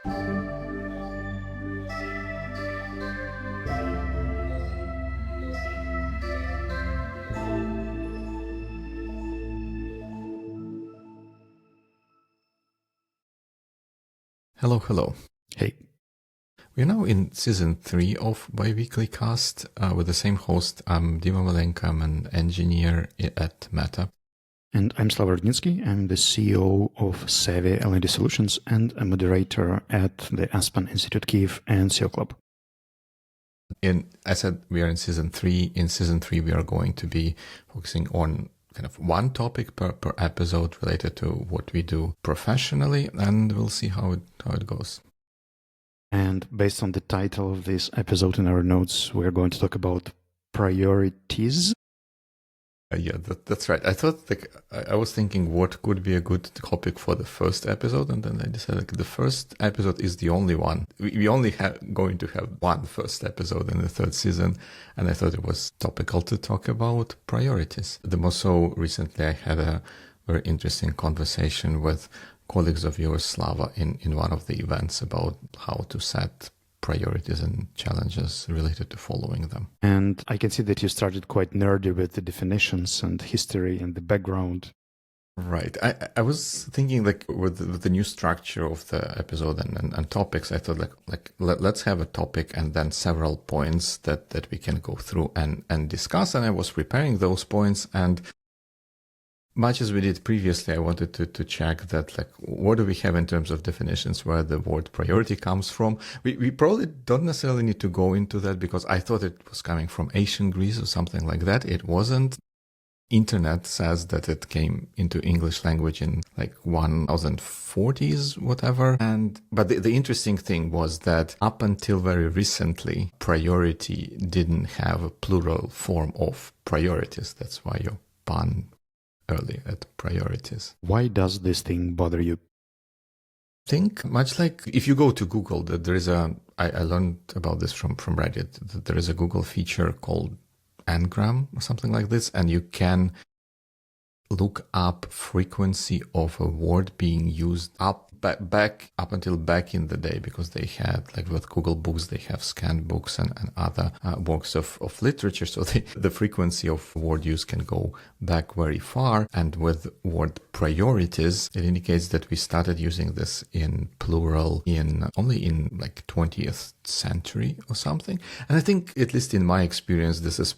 Hello, hello. Hey. We're now in season 3 of Biweeklycast with the same host. I'm Dima. I'm an engineer at Meta. And I'm Slava. I'm the CEO of Savvy LED Solutions and a moderator at the Aspen Institute Kyiv and SEO Club. I said we are in season 3. In season 3, we are going to be focusing on kind of one topic per episode related to what we do professionally, and we'll see how it goes. And based on the title of this episode in our notes, we're going to talk about priorities. Yeah, that's right. I thought I was thinking what could be a good topic for the first episode, and then I decided the first episode is the only one. We only going to have one first episode in the third season, and I thought it was topical to talk about priorities. The more so recently I had a very interesting conversation with colleagues of yours, Slava, in one of the events about how to set priorities and challenges related to following them. And I can see that you started quite nerdy with the definitions and history and the background. Right. I was thinking with the new structure of the episode and topics, I thought let's have a topic and then several points that we can go through and discuss. And I was preparing those points, and much as we did previously, I wanted to check that, what do we have in terms of definitions where the word priority comes from. We probably don't necessarily need to go into that because I thought it was coming from ancient Greece or something like that. It wasn't. Internet says that it came into English language in 1040s, whatever. But the interesting thing was that up until very recently, priority didn't have a plural form of priorities. That's why your pun early at priorities. Why does this thing bother you? Think much like if you go to Google, that there is I learned about this from Reddit, that there is a Google feature called Ngram or something like this, and you can look up frequency of a word being used back until back in the day, because they had, with Google Books, they have scanned books and other works of literature. So the frequency of word use can go back very far. And with word priorities, it indicates that we started using this in plural only in 20th century or something. And I think, at least in my experience, this is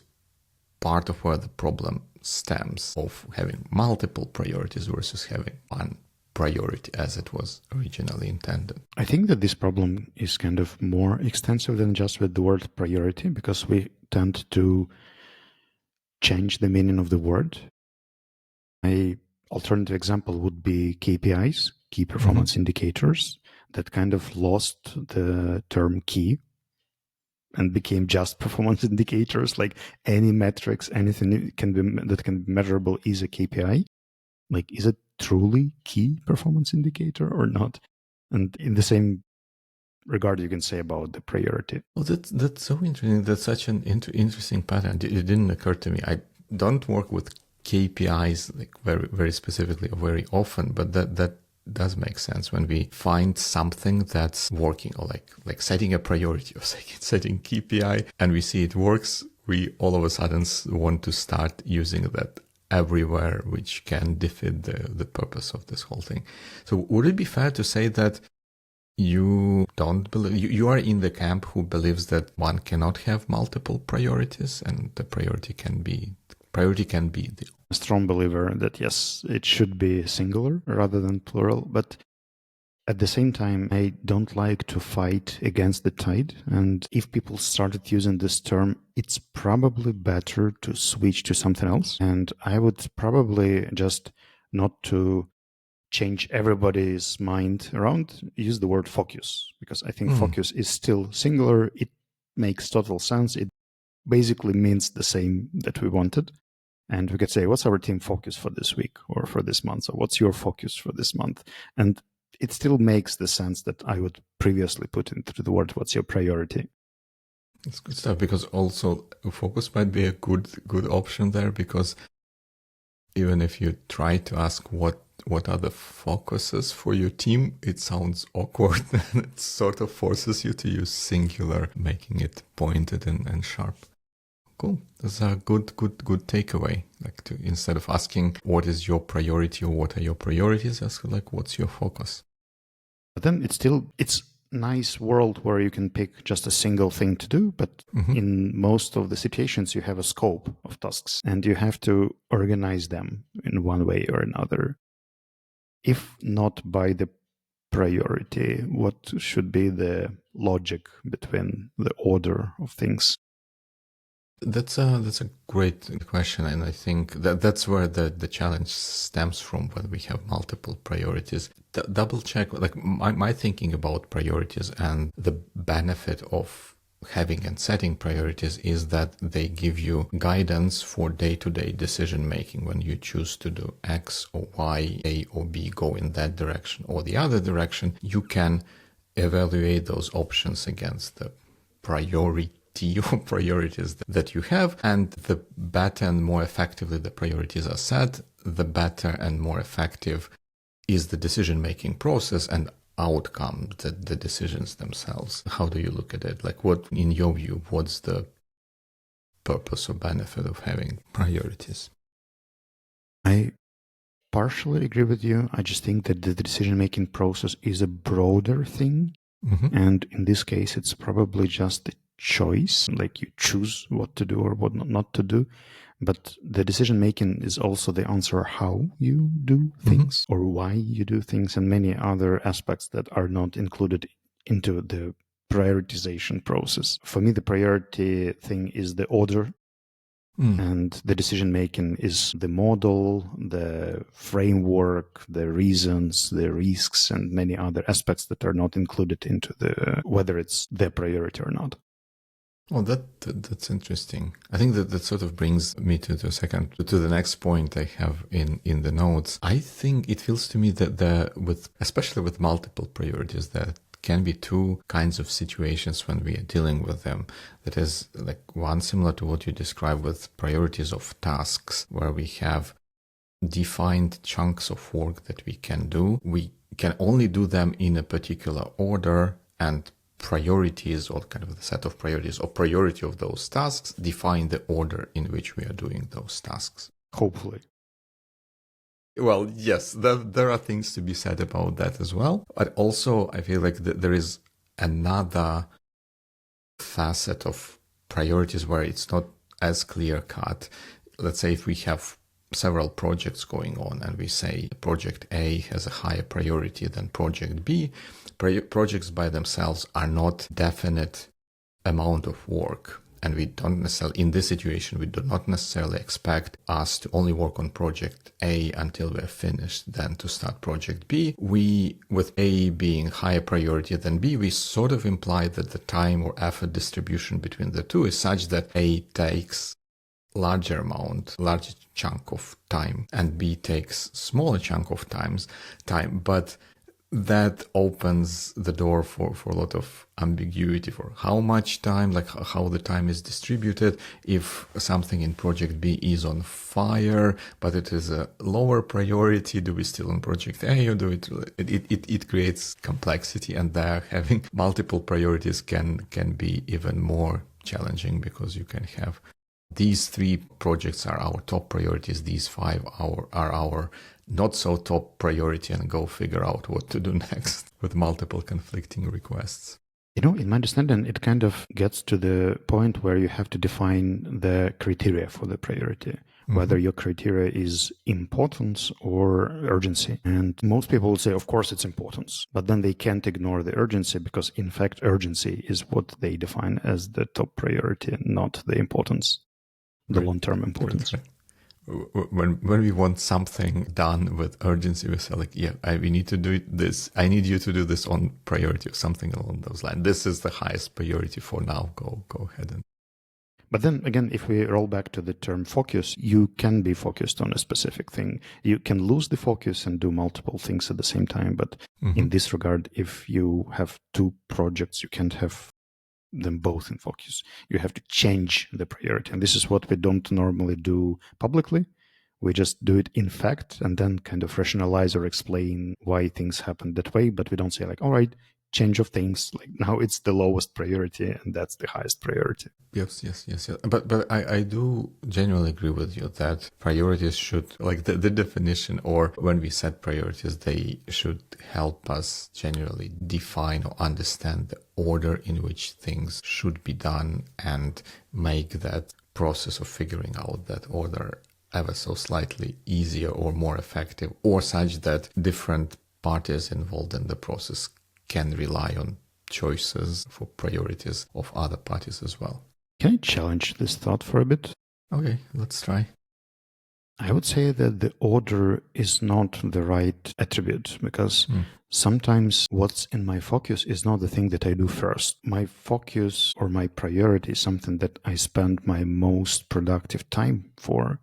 part of where the problem stems, of having multiple priorities versus having one priority as it was originally intended. I think that this problem is kind of more extensive than just with the word priority, because we tend to change the meaning of the word. An alternative example would be KPIs, key performance indicators, that kind of lost the term key and became just performance indicators. Like any metrics, anything that can be measurable is a KPI. Is it truly key performance indicator or not? And in the same regard, you can say about the priority. Oh, that's so interesting. That's such an interesting pattern. It didn't occur to me. I don't work with KPIs very, very specifically or very often, but that does make sense when we find something that's working, or like setting a priority or setting KPI, and we see it works. We all of a sudden want to start using that everywhere, which can defeat the purpose of this whole thing. So would it be fair to say that you don't believe, you are in the camp who believes that one cannot have multiple priorities, and the priority can be the a strong believer that yes, it should be singular rather than plural, but at the same time, I don't like to fight against the tide. And if people started using this term, it's probably better to switch to something else. And I would probably just, not to change everybody's mind around, use the word focus, because I think focus is still singular. It makes total sense. It basically means the same that we wanted. And we could say, what's our team focus for this week or for this month? So what's your focus for this month? And it still makes the sense that I would previously put into the word, what's your priority? It's good stuff, because also focus might be a good option there, because Even if you try to ask what are the focuses for your team, it sounds awkward and it sort of forces you to use singular, making it pointed and sharp. Cool. That's a good takeaway. Like, to, instead of asking what is your priority or what are your priorities, ask like what's your focus. But then it's nice world where you can pick just a single thing to do, but in most of the situations you have a scope of tasks and you have to organize them in one way or another. If not by the priority, what should be the logic between the order of things? That's a great question, and I think that's where the challenge stems from when we have multiple priorities. Double check, like my thinking about priorities and the benefit of having and setting priorities is that they give you guidance for day-to-day decision making. When you choose to do X or Y, A or B, go in that direction or the other direction, you can evaluate those options against the priority or priorities that you have, and the better and more effectively the priorities are set, the better and more effective is the decision-making process and outcome, the decisions themselves. How do you look at it? Like, what, in your view, what's the purpose or benefit of having priorities? I partially agree with you. I just think that the decision-making process is a broader thing. And in this case, it's probably just a choice, like you choose what to do or what not to do. But the decision making is also the answer how you do things or why you do things, and many other aspects that are not included into the prioritization process. For me, the priority thing is the order. And the decision making is the model, the framework, the reasons, the risks, and many other aspects that are not included into the whether it's the priority or not. Oh, that's interesting. I think that sort of brings me to the next point I have in the notes. I think it feels to me that especially with multiple priorities, that can be two kinds of situations when we are dealing with them. That is, like, one similar to what you described with priorities of tasks, where we have defined chunks of work that we can do. We can only do them in a particular order, and priorities, or kind of the set of priorities or priority of those tasks, define the order in which we are doing those tasks. Hopefully. Well, yes, there are things to be said about that as well. But also, I feel like there is another facet of priorities where it's not as clear cut. Let's say if we have several projects going on and we say project A has a higher priority than project B, projects by themselves are not definite amount of work. And we don't necessarily, in this situation, we do not necessarily expect us to only work on project A until we're finished, then to start project B. We, with A being higher priority than B, we sort of imply that the time or effort distribution between the two is such that A takes larger chunk of time and B takes smaller chunk of time. But that opens the door for a lot of ambiguity for how much time, like how the time is distributed. If something in project B is on fire, but it is a lower priority, do we still on project A, or do it creates complexity, and there having multiple priorities can be even more challenging, because you can have these 3 projects are our top priorities, these 5 are our not so top priority, and go figure out what to do next with multiple conflicting requests. In my understanding, it kind of gets to the point where you have to define the criteria for the priority, whether your criteria is importance or urgency. And most people will say, of course, it's importance, but then they can't ignore the urgency, because in fact, urgency is what they define as the top priority, not the importance, the long-term importance. Right. When we want something done with urgency, we say like, we need to do this. I need you to do this on priority, or something along those lines. This is the highest priority for now. Go ahead. But then again, if we roll back to the term focus, you can be focused on a specific thing. You can lose the focus and do multiple things at the same time. But in this regard, if you have 2 projects, you can't have them both in focus. You have to change the priority. And this is what we don't normally do publicly. We just do it in fact and then kind of rationalize or explain why things happen that way. But we don't say like, all right, change of things. Like now it's the lowest priority and that's the highest priority. Yes. But I do genuinely agree with you that priorities should, like the definition, or when we set priorities, they should help us generally define or understand the order in which things should be done and make that process of figuring out that order ever so slightly easier or more effective, or such that different parties involved in the process can rely on choices for priorities of other parties as well. Can I challenge this thought for a bit? Okay, let's try. I would say that the order is not the right attribute, because sometimes what's in my focus is not the thing that I do first. My focus or my priority is something that I spend my most productive time for,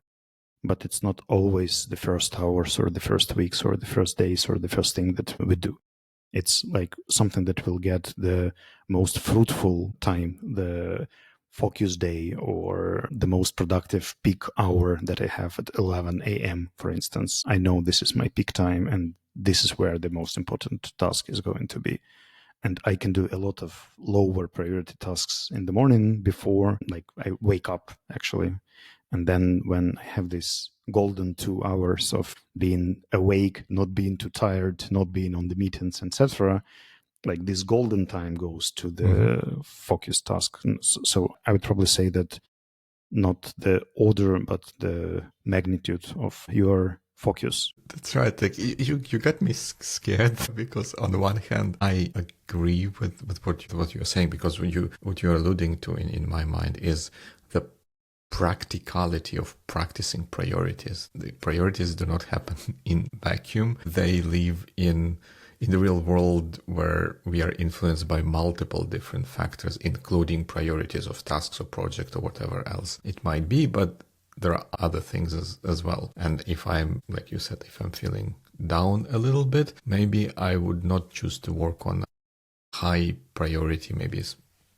but it's not always the first hours or the first weeks or the first days or the first thing that we do. It's like something that will get the most fruitful time, the focus day, or the most productive peak hour that I have at 11 a.m., for instance. I know this is my peak time and this is where the most important task is going to be. And I can do a lot of lower priority tasks in the morning before, like I wake up actually. And then when I have this golden 2 hours of being awake, not being too tired, not being on the meetings, etc., like this golden time goes to the focus task. So I would probably say that not the order, but the magnitude of your focus. That's right. Like you got me scared because on the one hand, I agree with what you're saying, because what you're alluding to in my mind is the practicality of practicing priorities. The priorities do not happen in vacuum. They live in the real world, where we are influenced by multiple different factors, including priorities of tasks or project or whatever else it might be. But there are other things as well. And if I'm, like you said, if I'm feeling down a little bit, maybe I would not choose to work on high priority, maybe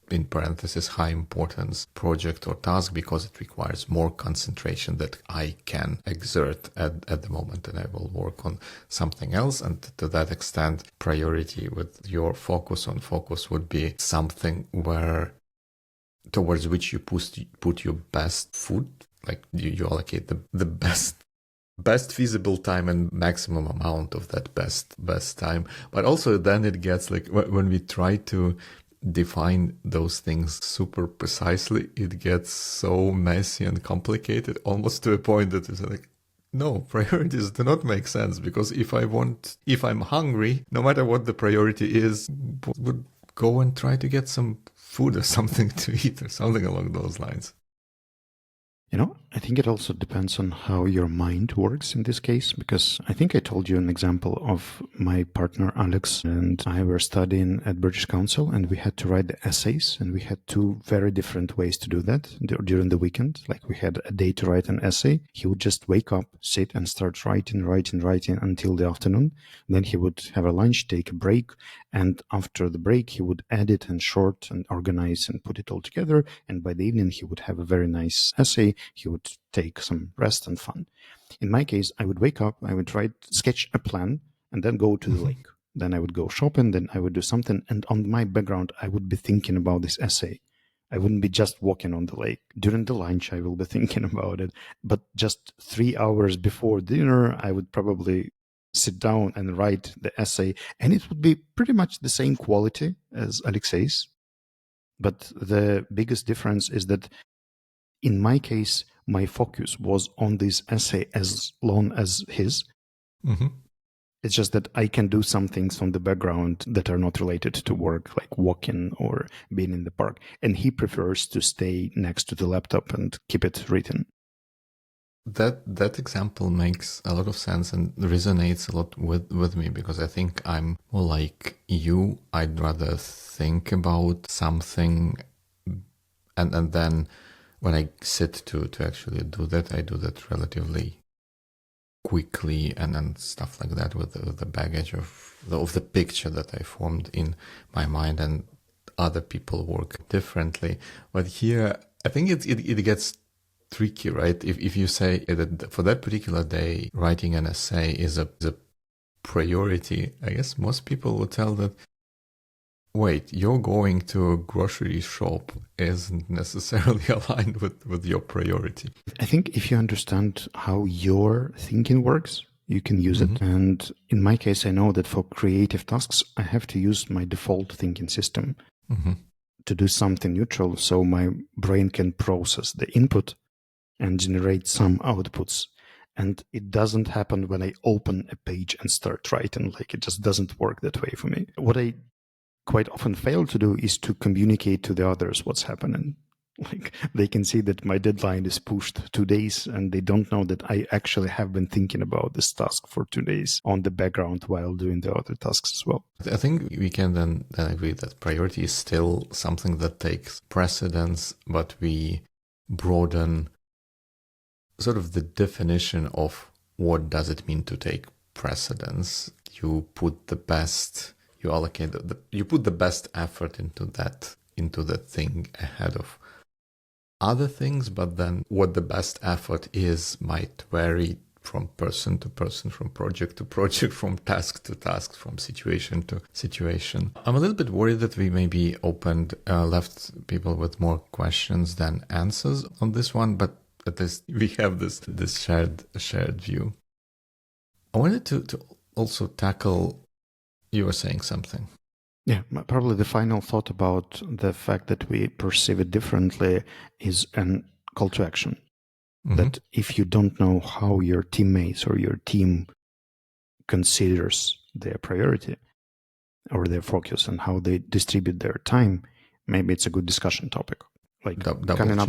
in parentheses, high importance project or task, because it requires more concentration that I can exert at the moment, and I will work on something else. And to that extent, priority with your focus on focus would be something where towards which you put your best foot, like you allocate the best feasible time and maximum amount of that best time. But also then it gets like when we try to define those things super precisely, it gets so messy and complicated, almost to a point that it's like, no, priorities do not make sense, because if I'm hungry, no matter what the priority is, would go and try to get some food or something to eat or something along those lines. You know, I think it also depends on how your mind works in this case, because I think I told you an example of my partner Alex and I were studying at British Council, and we had to write the essays, and we had two very different ways to do that during the weekend. Like we had a day to write an essay. He would just wake up, sit and start writing until the afternoon. Then he would have a lunch, take a break, and after the break he would edit and short and organize and put it all together. And by the evening he would have a very nice essay. He would take some rest and fun. In my case, I would wake up, I would sketch a plan, and then go to the lake. Then I would go shopping, then I would do something, and on my background, I would be thinking about this essay. I wouldn't be just walking on the lake. During the lunch, I will be thinking about it. But just 3 hours before dinner, I would probably sit down and write the essay, and it would be pretty much the same quality as Alexei's. But the biggest difference is that in my case, my focus was on this essay as long as his. It's just that I can do some things on the background that are not related to work, like walking or being in the park. And he prefers to stay next to the laptop and keep it written. That example makes a lot of sense and resonates a lot with me, because I think I'm more like you. I'd rather think about something and then when I sit to actually do that, I do that relatively quickly and stuff like that with the baggage of the picture that I formed in my mind, and other people work differently. But here, I think it gets tricky, right? If you say that for that particular day, writing an essay is a priority, I guess most people will tell that, wait, you're going to a grocery shop isn't necessarily aligned with your priority. I think if you understand how your thinking works, you can use it. Mm-hmm. And in my case, I know that for creative tasks, I have to use my default thinking system Mm-hmm. to do something neutral so my brain can process the input and generate some outputs. And it doesn't happen when I open a page and start writing. Like, it just doesn't work that way for me. What I quite often fail to do is to communicate to the others what's happening. Like, they can see that my deadline is pushed 2 days and they don't know that I actually have been thinking about this task for 2 days on the background while doing the other tasks as well. I think we can then agree that priority is still something that takes precedence, but we broaden sort of the definition of what does it mean to take precedence. You put the best, you allocate you put the best effort into that thing ahead of other things, but then what the best effort is might vary from person to person, from project to project, from task to task, from situation to situation. I'm a little bit worried that we maybe left people with more questions than answers on this one, but at least we have this shared view. I wanted to also tackle, you were saying something. Yeah, probably the final thought about the fact that we perceive it differently is a call to action. Mm-hmm. That if you don't know how your teammates or your team considers their priority or their focus and how they distribute their time, maybe it's a good discussion topic. Like coming up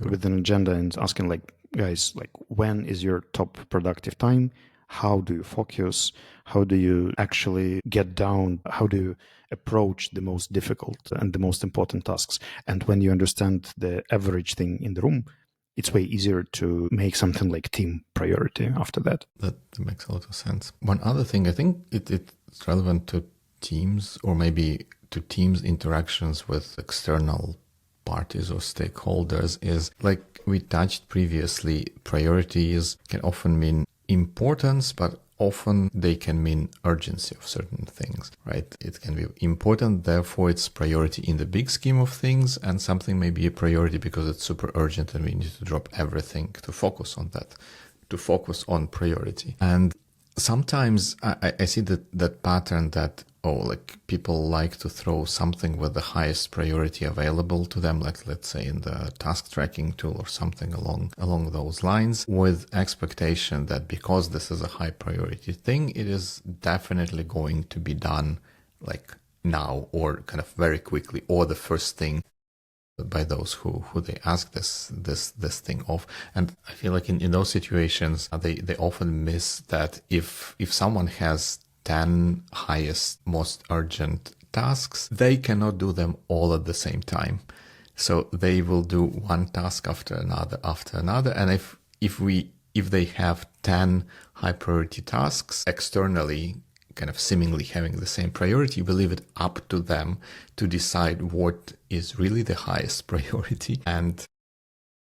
with an agenda and asking, like, guys, like, when is your top productive time? How do you focus? How do you actually get down? How do you approach the most difficult and the most important tasks? And when you understand the average thing in the room, it's way easier to make something like team priority after that. That makes a lot of sense. One other thing, I think it's relevant to teams, or maybe to teams' interactions with external parties or stakeholders, is like we touched previously, priorities can often mean importance, but often they can mean urgency of certain things, right? It can be important, therefore it's priority in the big scheme of things, and something may be a priority because it's super urgent and we need to drop everything to focus on that, to focus on priority. And sometimes I see that pattern that, like people like to throw something with the highest priority available to them, like let's say in the task tracking tool or something along those lines, with expectation that because this is a high priority thing, it is definitely going to be done like now or kind of very quickly, or the first thing by those who they ask this thing of. And I feel like in those situations, they often miss that if someone has 10 highest, most urgent tasks, they cannot do them all at the same time. So they will do one task after another. And if they have 10 high priority tasks externally, kind of seemingly having the same priority, we leave it up to them to decide what is really the highest priority. And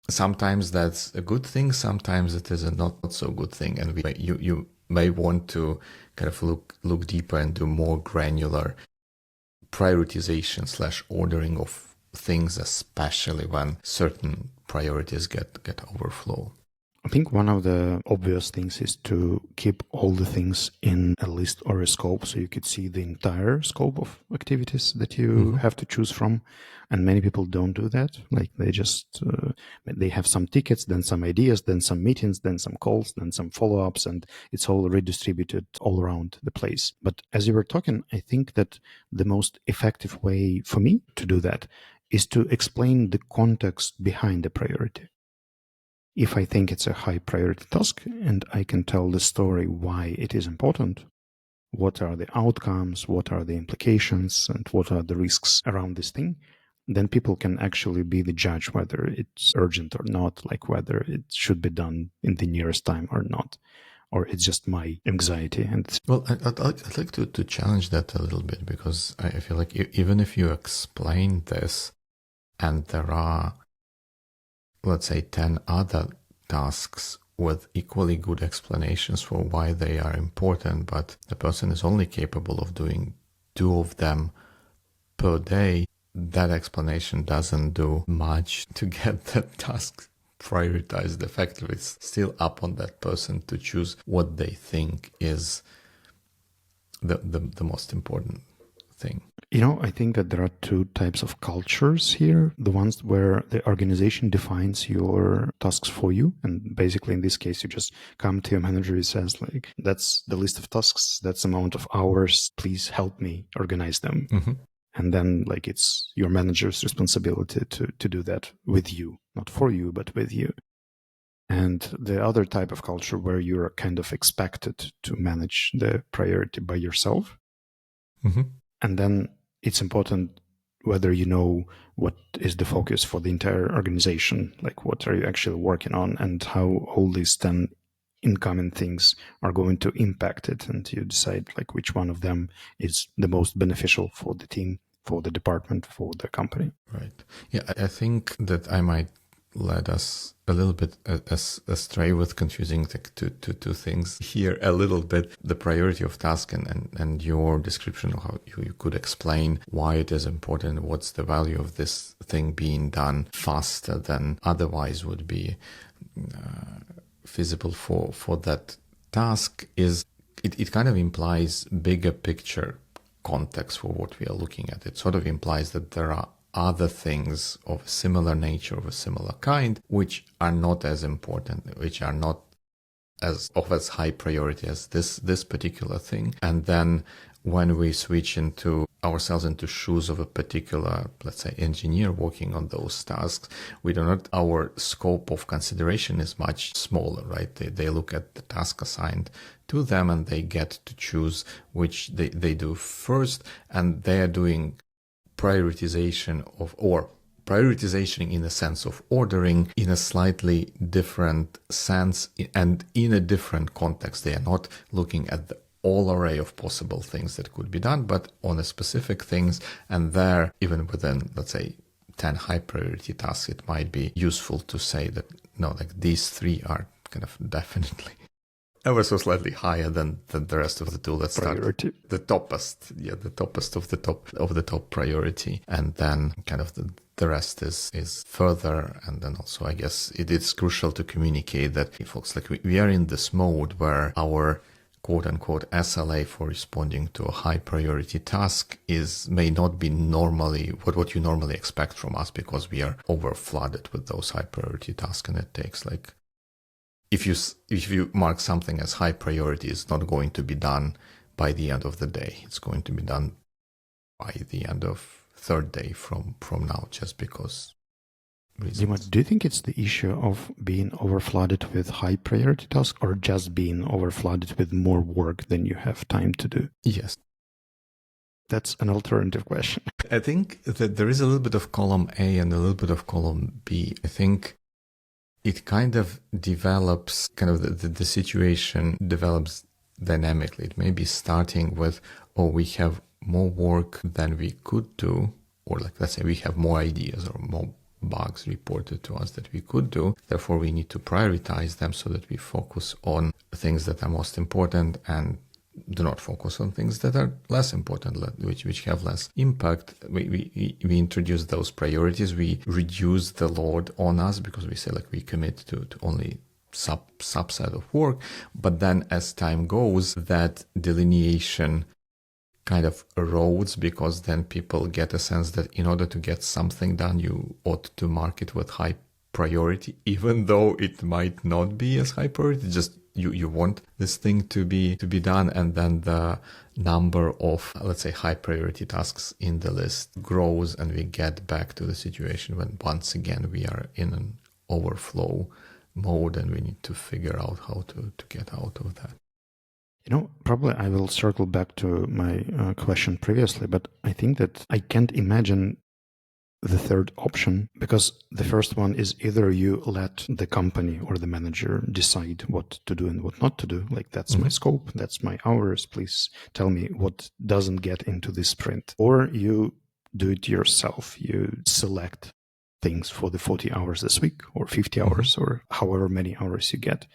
sometimes that's a good thing, sometimes it is a not so good thing. And you may want to kind of look deeper and do more granular prioritization / ordering of things, especially when certain priorities get overflow. I think one of the obvious things is to keep all the things in a list or a scope, so you could see the entire scope of activities that you have to choose from. And many people don't do that. Like they just, they have some tickets, then some ideas, then some meetings, then some calls, then some follow-ups, and it's all redistributed all around the place. But as you were talking, I think that the most effective way for me to do that is to explain the context behind the priority. If I think it's a high priority task and I can tell the story why it is important, what are the outcomes, what are the implications, and what are the risks around this thing, then people can actually be the judge whether it's urgent or not, like whether it should be done in the nearest time or not, or it's just my anxiety. And well, I'd like to challenge that a little bit, because I feel like even if you explain this and there are let's say, 10 other tasks with equally good explanations for why they are important, but the person is only capable of doing 2 of them per day, that explanation doesn't do much to get that task prioritized effectively. It's still up on that person to choose what they think is the most important thing. I think that there are 2 types of cultures here. The ones where the organization defines your tasks for you. And basically, in this case, you just come to your manager and says, like, that's the list of tasks, that's the amount of hours, please help me organize them. Mm-hmm. And then, like, it's your manager's responsibility to do that with you, not for you, but with you. And the other type of culture where you're kind of expected to manage the priority by yourself. Mm-hmm. And then it's important whether you know what is the focus for the entire organization, like what are you actually working on and how all these 10 incoming things are going to impact it. And you decide like which one of them is the most beneficial for the team, for the department, for the company. Right. Yeah, I think that I might led us a little bit astray with confusing the two things here a little bit. The priority of task and your description of how you could explain why it is important, what's the value of this thing being done faster than otherwise would be feasible for that task is, it kind of implies bigger picture context for what we are looking at. It sort of implies that there are other things of a similar nature, of a similar kind, which are not as important, which are not as high priority as this particular thing. And then when we switch into ourselves into shoes of a particular, let's say, engineer working on those tasks, our scope of consideration is much smaller, right? They look at the task assigned to them and they get to choose which they do first, and they are doing prioritization in the sense of ordering in a slightly different sense and in a different context. They are not looking at the all array of possible things that could be done, but on a specific things. And there, even within, let's say, 10 high priority tasks, it might be useful to say that, no, like these 3 are kind of definitely ever so slightly higher than the rest of the tool. Let's start the toppest of the top priority, and then kind of the rest is further. And then also, I guess it is crucial to communicate that, folks, like we are in this mode where our quote unquote SLA for responding to a high priority task may not be normally what you normally expect from us, because we are over flooded with those high priority tasks, and it takes like, if you mark something as high priority, it's not going to be done by the end of the day. It's going to be done by the end of 3rd day from now, just because reasons. Dima, do you think it's the issue of being overflooded with high priority tasks, or just being overflooded with more work than you have time to do? Yes. That's an alternative question. I think that there is a little bit of column A and a little bit of column B. I think it kind of develops, the situation develops dynamically. It may be starting with, we have more work than we could do, or like, let's say we have more ideas or more bugs reported to us that we could do. Therefore, we need to prioritize them so that we focus on things that are most important and do not focus on things that are less important, which have less impact. We introduce those priorities. We reduce the load on us, because we say like we commit to only subset of work. But then as time goes, that delineation kind of erodes, because then people get a sense that in order to get something done, you ought to mark it with high priority, even though it might not be as high priority. Just you want this thing to be done, and then the number of, let's say, high priority tasks in the list grows, and we get back to the situation when once again we are in an overflow mode, and we need to figure out how to get out of that. Probably I will circle back to my question previously, but I think that I can't imagine the third option, because the first one is either you let the company or the manager decide what to do and what not to do. Like, that's my scope, that's my hours, please tell me what doesn't get into this sprint. Or you do it yourself. You select things for the 40 hours this week or 50 hours or however many hours you get.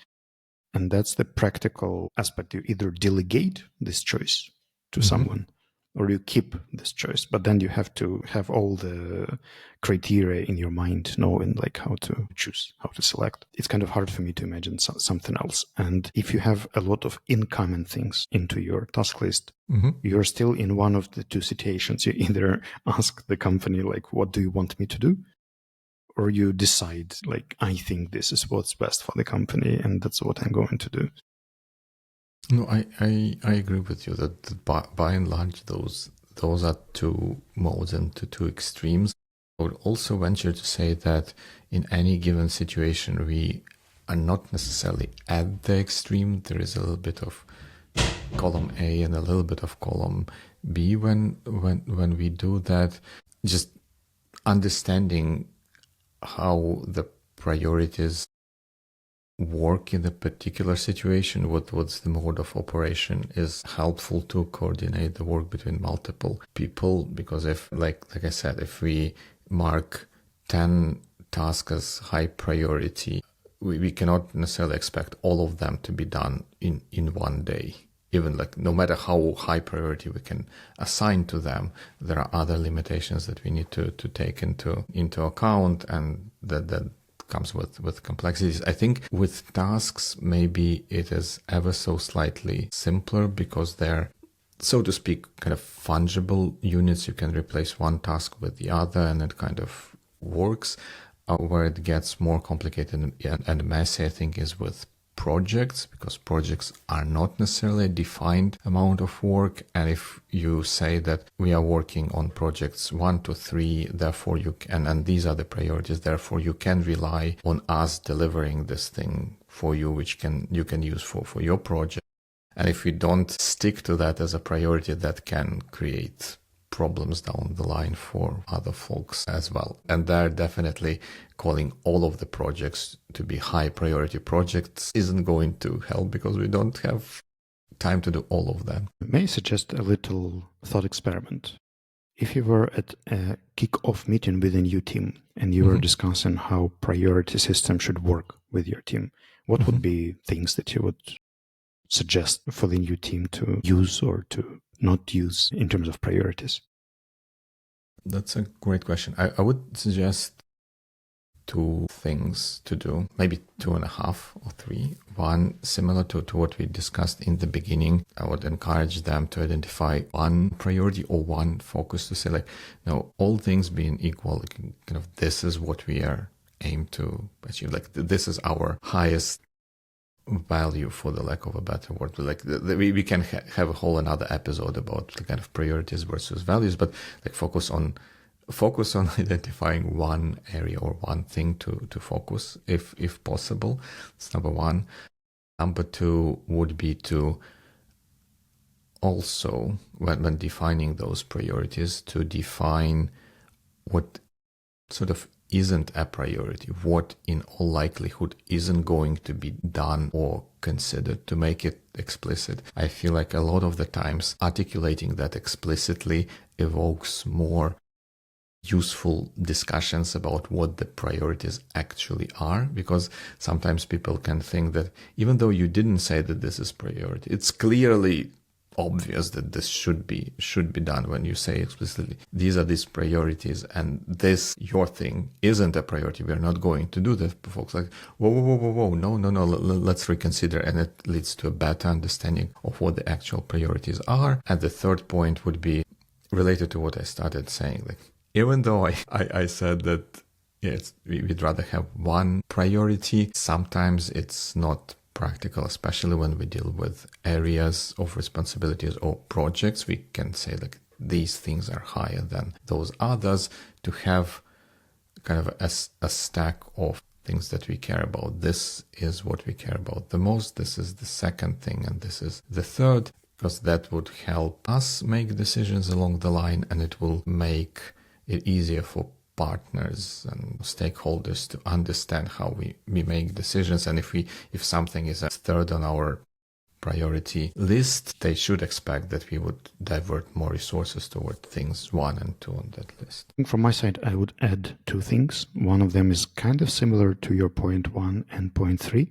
And that's the practical aspect. You either delegate this choice to someone or you keep this choice, but then you have to have all the criteria in your mind, knowing like how to choose, how to select. It's kind of hard for me to imagine something else. And if you have a lot of incoming things into your task list, you're still in one of the two situations. You either ask the company, like, what do you want me to do? Or you decide, like, I think this is what's best for the company and that's what I'm going to do. No, I agree with you that by and large, those are two modes and two extremes. I would also venture to say that in any given situation, we are not necessarily at the extreme. There is a little bit of column A and a little bit of column B when we do that. Just understanding how the priorities work in a particular situation, what's the mode of operation, is helpful to coordinate the work between multiple people. Because if, like I said, if we mark 10 tasks as high priority, we cannot necessarily expect all of them to be done in one day. Even like no matter how high priority we can assign to them, there are other limitations that we need to take into account, and that comes with complexities. I think with tasks, maybe it is ever so slightly simpler because they're, so to speak, kind of fungible units. You can replace one task with the other and it kind of works. Where it gets more complicated and messy, I think, is with projects, because projects are not necessarily a defined amount of work. And if you say that we are working on projects 1 to 3, therefore you can, and these are the priorities, therefore you can rely on us delivering this thing for you, which you can use for your project. And if we don't stick to that as a priority, that can create problems down the line for other folks as well. And there definitely calling all of the projects to be high priority projects isn't going to help, because we don't have time to do all of them. May I suggest a little thought experiment? If you were at a kick-off meeting within your team and you were discussing how priority system should work with your team, what would be things that you would suggest for the new team to use or to not use in terms of priorities? That's a great question. I would suggest 2 things to do, maybe 2.5 or 3. One, similar to what we discussed in the beginning, I would encourage them to identify one priority or one focus, to say, like, no, all things being equal, kind of this is what we are aimed to achieve. Like, this is our highest value, for the lack of a better word. Like, we can have a whole another episode about the kind of priorities versus values, but like focus on identifying one area or one thing to focus if possible. That's number one. Number 2 would be to also, when defining those priorities, to define what sort of isn't a priority, what in all likelihood isn't going to be done or considered, to make it explicit. I feel like a lot of the times articulating that explicitly evokes more useful discussions about what the priorities actually are, because sometimes people can think that even though you didn't say that this is priority, it's clearly obvious that this should be done. When you say explicitly, these are these priorities and this, your thing, isn't a priority, we're not going to do that. Folks like, whoa, no, let's reconsider. And it leads to a better understanding of what the actual priorities are. And the third point would be related to what I started saying. Like, even though I said that yes, we'd rather have one priority, sometimes it's not practical, especially when we deal with areas of responsibilities or projects. We can say, like, these things are higher than those others, to have kind of a stack of things that we care about. This is what we care about the most. This is the second thing. And this is the third, because that would help us make decisions along the line, and it will make it easier for partners and stakeholders to understand how we make decisions. And if something is a third on our priority list, they should expect that we would divert more resources toward things 1 and 2 on that list. From my side, I would add two things. One of them is kind of similar to your point 1 and point 3.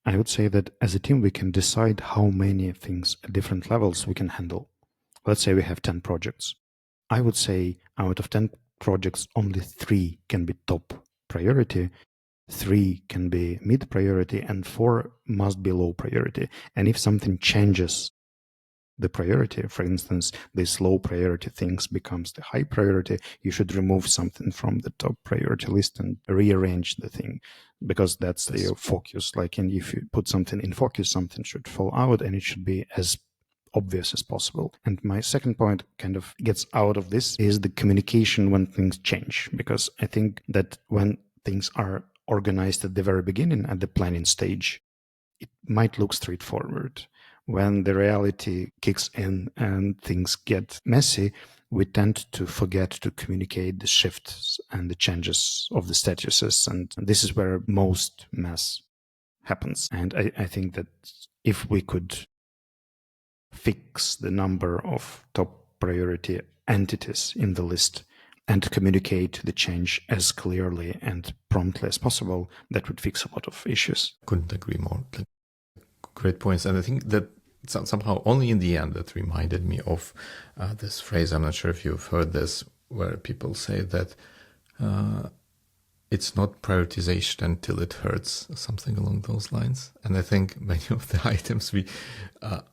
I would say that as a team, we can decide how many things at different levels we can handle. Let's say we have 10 projects. I would say out of 10 projects, only 3 can be top priority, 3 can be mid priority, and 4 must be low priority. And if something changes the priority, for instance, this low priority things becomes the high priority, you should remove something from the top priority list and rearrange the thing, because that's the focus. Like, and if you put something in focus, something should fall out, and it should be as obvious as possible. And my second point kind of gets out of this is the communication when things change, because I think that when things are organized at the very beginning, at the planning stage, it might look straightforward. When the reality kicks in and things get messy, we tend to forget to communicate the shifts and the changes of the statuses. And this is where most mess happens. And I think that if we could fix the number of top priority entities in the list and communicate the change as clearly and promptly as possible, that would fix a lot of issues. Couldn't agree more. Great points. And I think that somehow only in the end that reminded me of this phrase. I'm not sure if you've heard this, where people say that it's not prioritization until it hurts, something along those lines. And I think many of the items we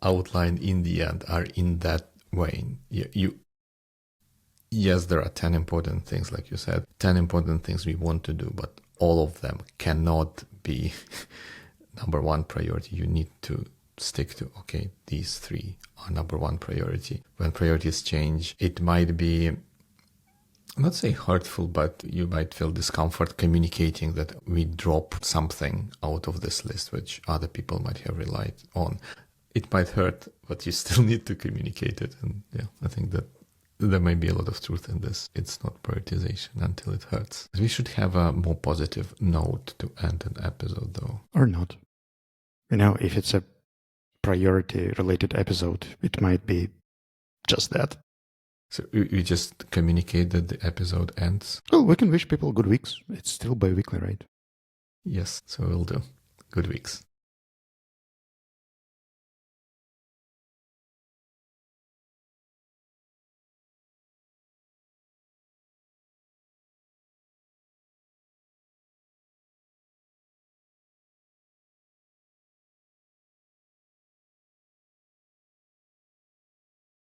outlined in the end are in that vein. Yes, there are 10 important things, like you said, 10 important things we want to do, but all of them cannot be number 1 priority. You need to stick to, okay, these 3 are number 1 priority. When priorities change, it might be, not say hurtful, but you might feel discomfort communicating that we drop something out of this list, which other people might have relied on. It might hurt, but you still need to communicate it. And yeah, I think that there may be a lot of truth in this. It's not prioritization until it hurts. We should have a more positive note to end an episode, though. Or not. You know, if it's a priority-related episode, it might be just that. So we just communicate that the episode ends? Well, we can wish people good weeks. It's still bi-weekly, right? Yes, so we'll do. Good weeks.